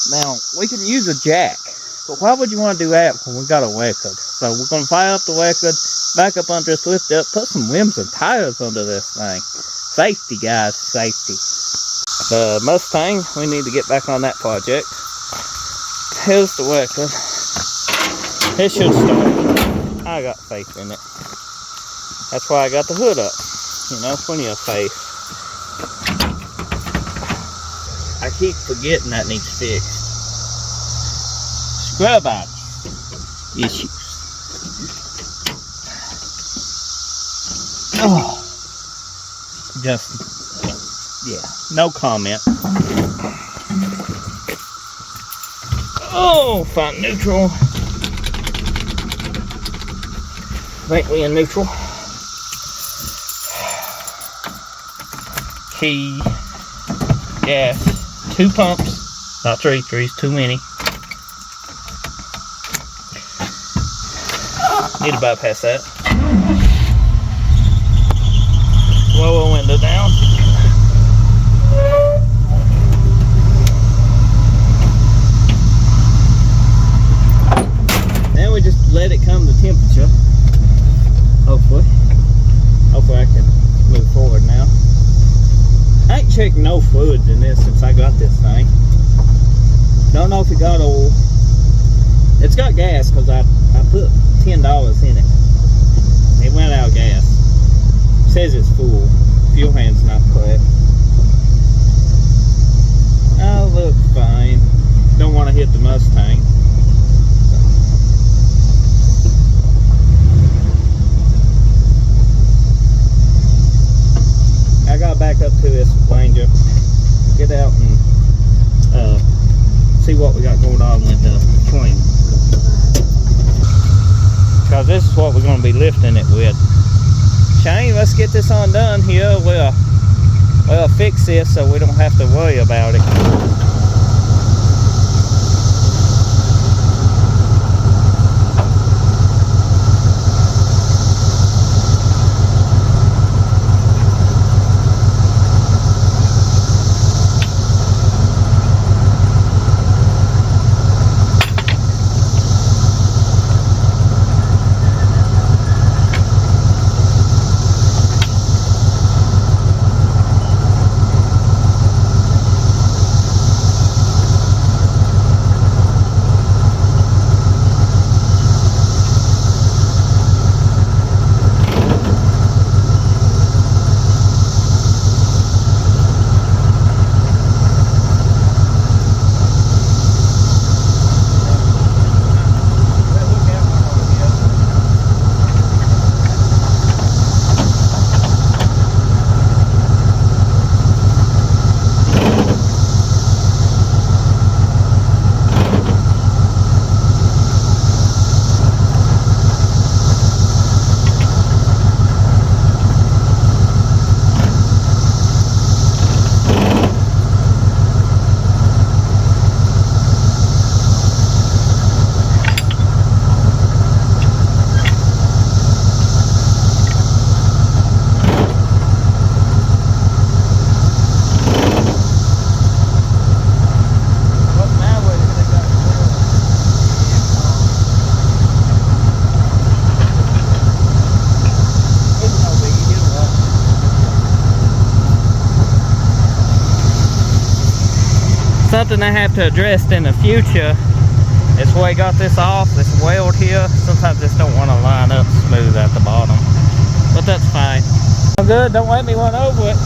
Now, we can use a jack, but why would you want to do that when we got a record? So we're going to fire up the record, back up under this, lift it up, put some rims and tires under this thing. Safety, guys, safety. The Mustang, we need to get back on that project. Here's the record. It should start. I got faith in it. That's why I got the hood up. You know, plenty of faith. I keep forgetting that needs fixed. Scrub out issues. Oh, just, yeah, no comment. Oh, find neutral. I think we in neutral. Key, gas. 2 pumps, not 3. 3's too many. Need to bypass that. Roll the window down. Then we just let it come to temperature. Hopefully I can move forward now. I ain't checked no fluids in this since I got this thing. Don't know if it got oil. It's got gas because I put $10 in it. It went out of gas. It says it's full. Fuel hand's not correct. Oh, look fine. Don't want to hit the Mustang. I got back up to this Ranger, get out and see what we got going on with the twin. Because this is what we're going to be lifting it with. Shane, let's get this undone here. We'll fix this so we don't have to worry about it. Something I have to address in the future is where I got this off, this weld here. Sometimes this don't want to line up smooth at the bottom, but that's fine. I'm good, don't let me run over it.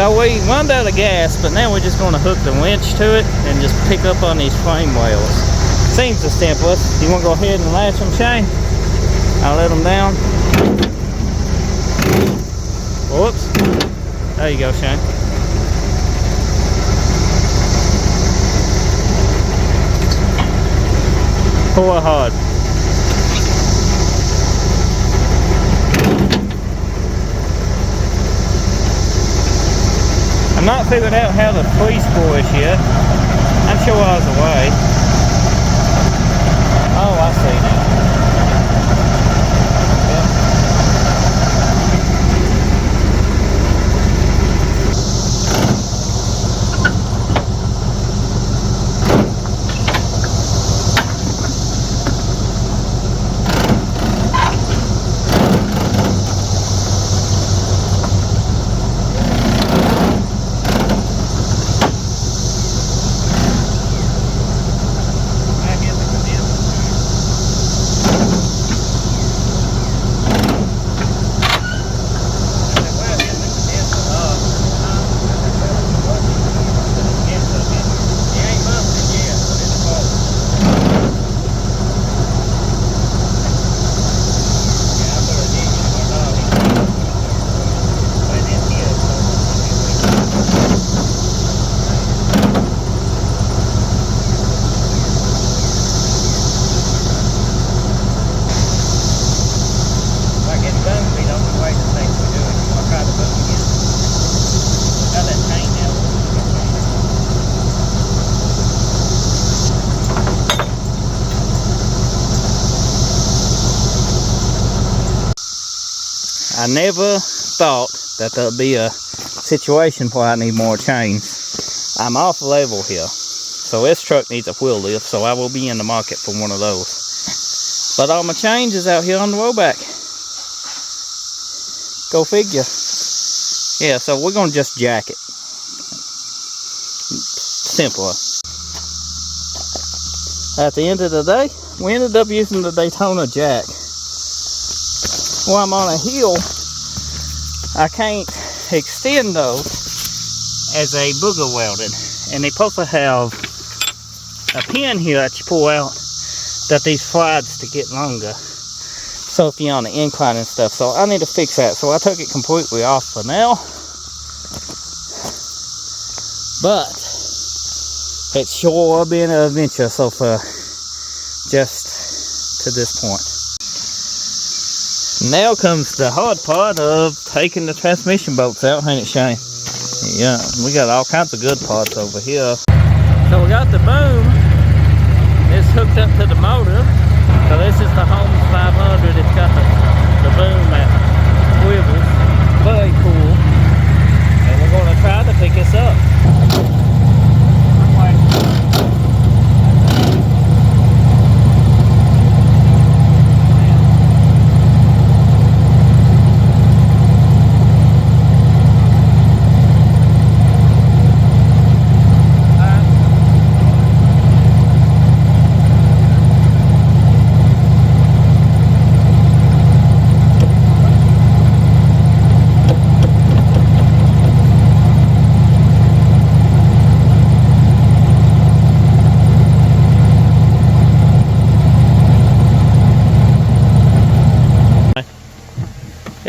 So we wound out of gas, but now we're just going to hook the winch to it and just pick up on these frame wheels. Seems the simplest. You want to go ahead and latch them, Shane? I'll let them down. Whoops. There you go, Shane. Pull hard. I'm not figured out how to fleece push yet. I'm sure I was away. Oh, I see now. I never thought that there'd be a situation where I need more chains. I'm off level here, so this truck needs a wheel lift, so I will be in the market for one of those. But all my chains is out here on the rollback. Go figure. Yeah, so we're gonna just jack it. Simpler. At the end of the day, we ended up using the Daytona jack. While I'm on a hill, I can't extend those as a booger welded. And they supposed to have a pin here that you pull out that these slides to get longer. So if you're on the incline and stuff. So I need to fix that. So I took it completely off for now. But it's sure been an adventure so far. Just to this point. Now comes the hard part of taking the transmission bolts out, ain't it, Shane? Yeah, we got all kinds of good parts over here. So we got the boom. It's hooked up to the motor. So this is the Holmes 500. It's got the boom that swivels. Very cool. And we're going to try to pick this up.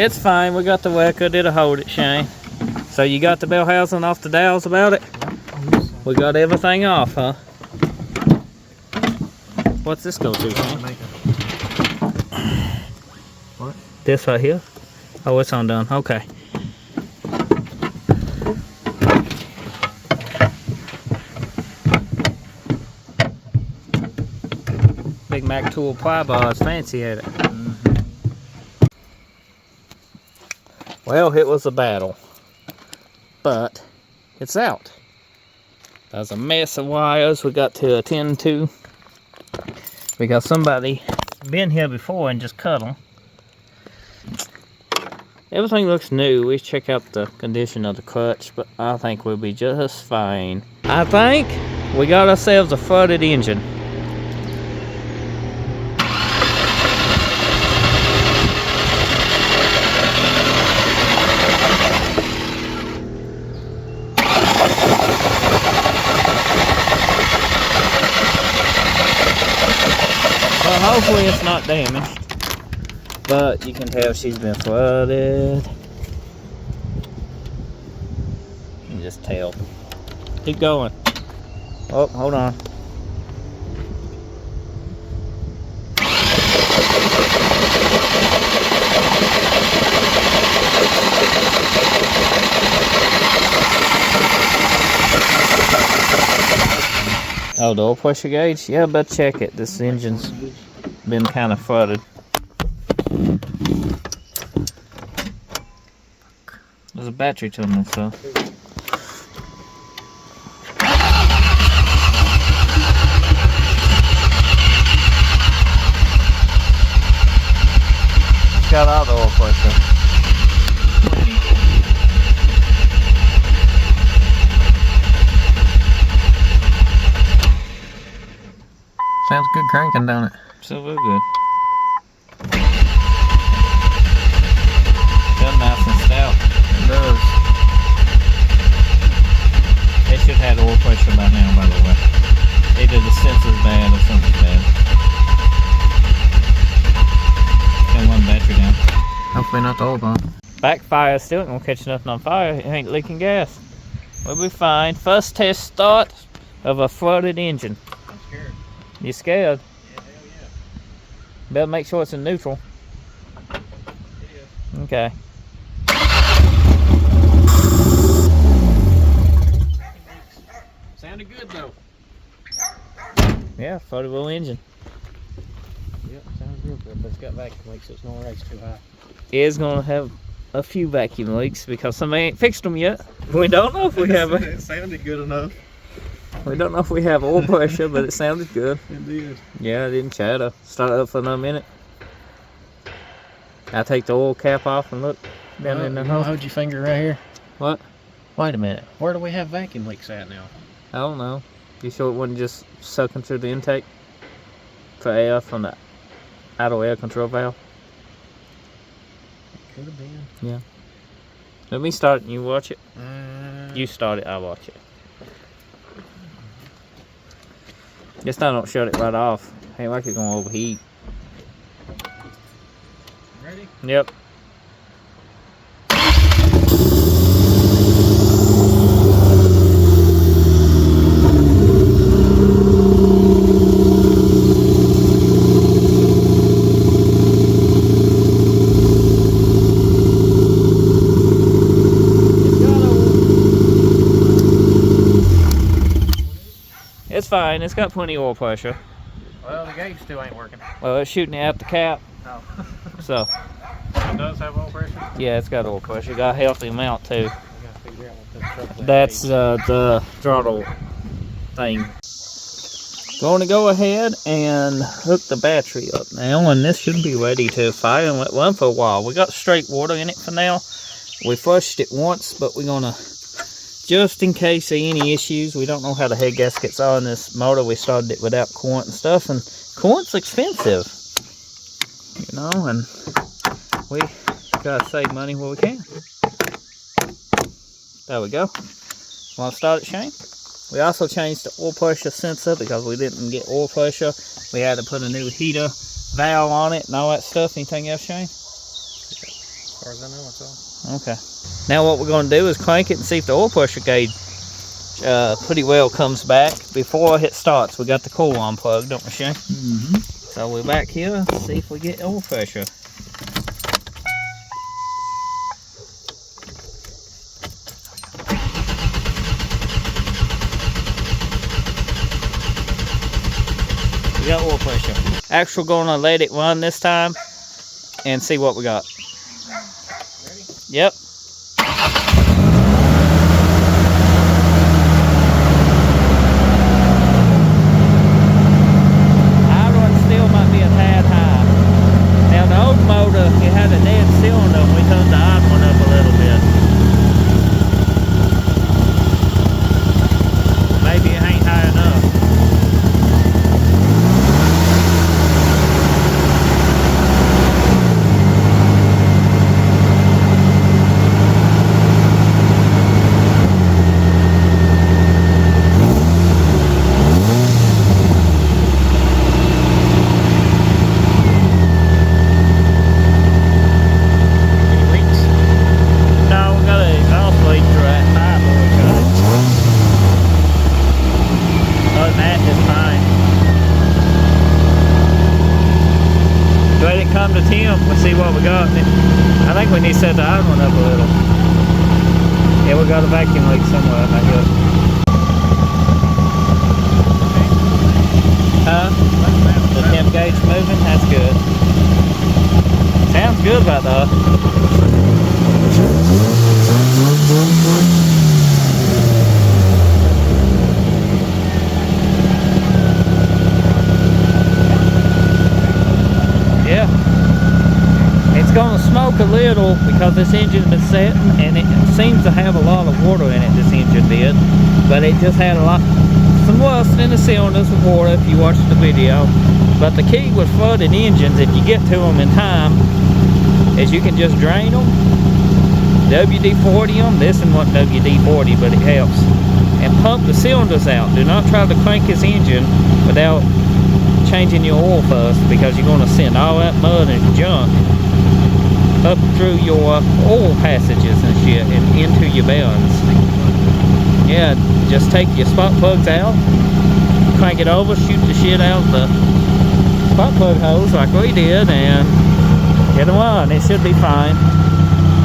It's fine, we got the record, it'll hold it, Shane. So you got the bell housing off the dowels about it? We got everything off, huh? What's this go to, Shane? What? This right here? Oh, it's undone, okay. Big Mac tool ply bar is fancy at it. Well, it was a battle, but it's out. There's a mess of wires we got to attend to. We got somebody been here before and just cut them. Everything looks new. We check out the condition of the clutch, but I think we'll be just fine. I think we got ourselves a flooded engine. Hopefully it's not damaged. But you can tell she's been flooded. You can just tell. Keep going. Oh, hold on. Oh, the oil pressure gauge? Yeah, but check it. This engine's been kind of flooded. There's a battery tunnel, so. Got out the oil pressure. Sounds good cranking, don't it? So we're good. Got nice and stout. It does. They should have oil pressure by now, by the way. Either the sensor's bad or something's bad. Got one battery down. Hopefully not the oil pump. Backfire still ain't gonna catch nothing on fire. It ain't leaking gas. We'll be fine. First test start of a flooded engine. I'm scared. You scared? Yeah, hell yeah. Better make sure it's in neutral. It is. Okay. Sounded good though. Yeah, flooded wheel engine. Yep, sounds real good, but it's got vacuum leaks, so it's no race too high. It is gonna have a few vacuum leaks because somebody ain't fixed them yet. We don't know if we have a. It sounded good enough. We don't know if we have oil pressure, but it sounded good. It did. Yeah, I didn't chatter. Start it up for another minute. I take the oil cap off and look down in the hole. Hold your finger right here. What? Wait a minute. Where do we have vacuum leaks at now? I don't know. You sure it wasn't just sucking through the intake for air from the idle air control valve? Could have been. Yeah. Let me start it and you watch it. You start it, I'll watch it. Just I don't shut it right off. Ain't like it's gonna overheat. Ready? Yep. It's fine. It's got plenty of oil pressure. Well, the gauge still ain't working. Well, it's shooting it out the cap. Oh. So, It does have oil pressure? yeah, it's got oil pressure. Got a healthy amount too. We gotta figure out what the trouble That's the throttle thing. Going to go ahead and hook the battery up now, and this should be ready to fire and let run for a while. We got straight water in it for now. We flushed it once, but we're gonna, just in case there any issues, we don't know how the head gaskets are in this motor. We started it without coolant and stuff, and coolant's expensive, you know, and we gotta save money where we can. There we go. Want to start it, Shane? We also changed the oil pressure sensor because we didn't get oil pressure. We had to put a new heater valve on it and all that stuff. Anything else, Shane? As far as I know, that's all. Okay. Now what we're going to do is crank it and see if the oil pressure gauge pretty well comes back before it starts. We got the coil unplugged, don't we, Shane? Mm-hmm. So we're back here, see if we get oil pressure. We got oil pressure. Actually, we're gonna let it run this time and see what we got. Ready? Yep. Idle one still might be a tad high. Now the old motor, it had a dead cylinder and we turned the idle one up a little bit. Maybe it ain't high enough. We'll see what we got. I think we need to set the other one up a little. Yeah, we got a vacuum leak somewhere, I guess. The temp gauge moving, that's good. Sounds good about that. Yeah. It's going to smoke a little because this engine's been setting, and it seems to have a lot of water in it, this engine did. But it just had some rust in the cylinders of water if you watched the video. But the key with flooded engines, if you get to them in time, is you can just drain them, WD-40 them. This one wasn't WD-40, but it helps. And pump the cylinders out. Do not try to crank this engine without changing your oil first, because you're going to send all that mud and junk up through your oil passages and shit and into your bearings. Yeah, just take your spark plugs out, crank it over, shoot the shit out of the spark plug hose like we did, and get them on. It should be fine.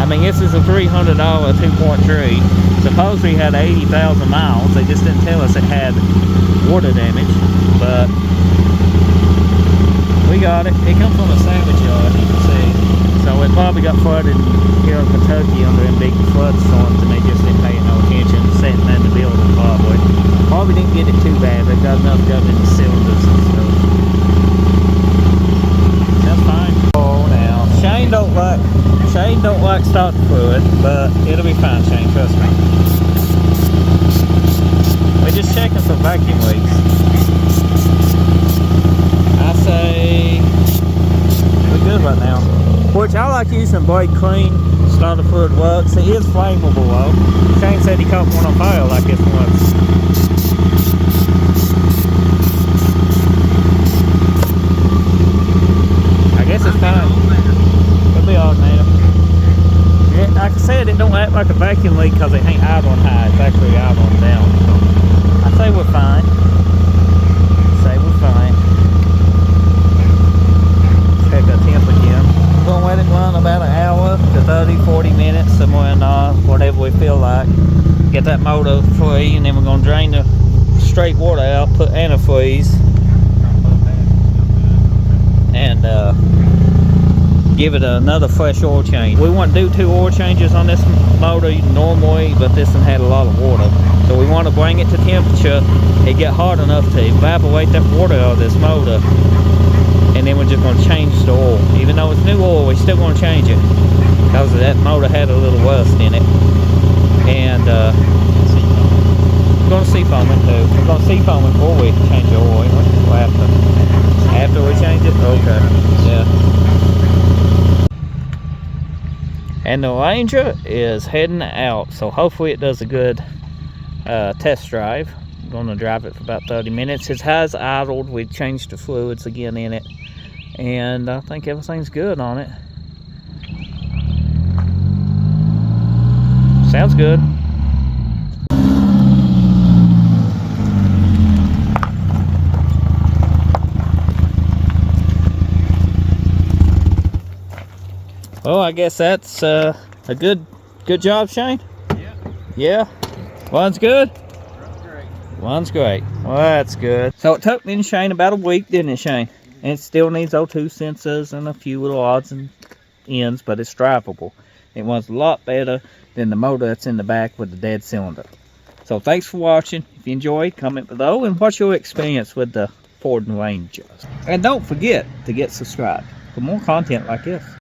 I mean, this is a $300 2.3. Supposedly it had 80,000 miles. They just didn't tell us it had water damage, but we got it. It comes from a salvage yard, you can see. So it probably got flooded here in Kentucky under them big flood storms, and they just didn't pay no attention, sitting in the building probably. Probably didn't get it too bad. They got enough done in the cylinders and stuff. That's fine. Oh, now Shane don't like starting fluid, but it'll be fine, Shane. Trust me. We're just checking some vacuum leaks. I say we're good right now. Which I like using Blade Clean starter fluid wax. It is flammable though. Shane said he caught one on fire like this once. I guess it's fine. It'll be alternator. Yeah, like I said, it don't act like a vacuum leak because it ain't out on high. It's actually out on down. So I say we're fine. Check the temp again. We're gonna let it run about an hour to 30-40 minutes, somewhere in whatever we feel like. Get that motor free, and then we're gonna drain the straight water out, put antifreeze, and give it another fresh oil change. We want to do 2 oil changes on this motor normally, but this one had a lot of water, so we want to bring it to temperature and get hot enough to evaporate that water out of this motor, and then we're just going to change the oil. Even though it's new oil, we're still going to change it because that motor had a little rust in it. And we're going to seafoam it too. We're going to seafoam it before we change the oil. After we change it? Okay. Yeah. And the Ranger is heading out, so hopefully it does a good test drive. I'm going to drive it for about 30 minutes. It has idled. We changed the fluids again in it, and I think everything's good on it. Sounds good. Well, I guess that's a good job, Shane. Yeah. Yeah. One's good. Great. One's great. Well, that's good. So it took me and Shane about a week, didn't it, Shane? And it still needs O2 sensors and a few little odds and ends, but it's drivable. It runs a lot better than the motor that's in the back with the dead cylinder. So thanks for watching. If you enjoyed, comment below, and what's your experience with the Ford Ranger. And don't forget to get subscribed for more content like this.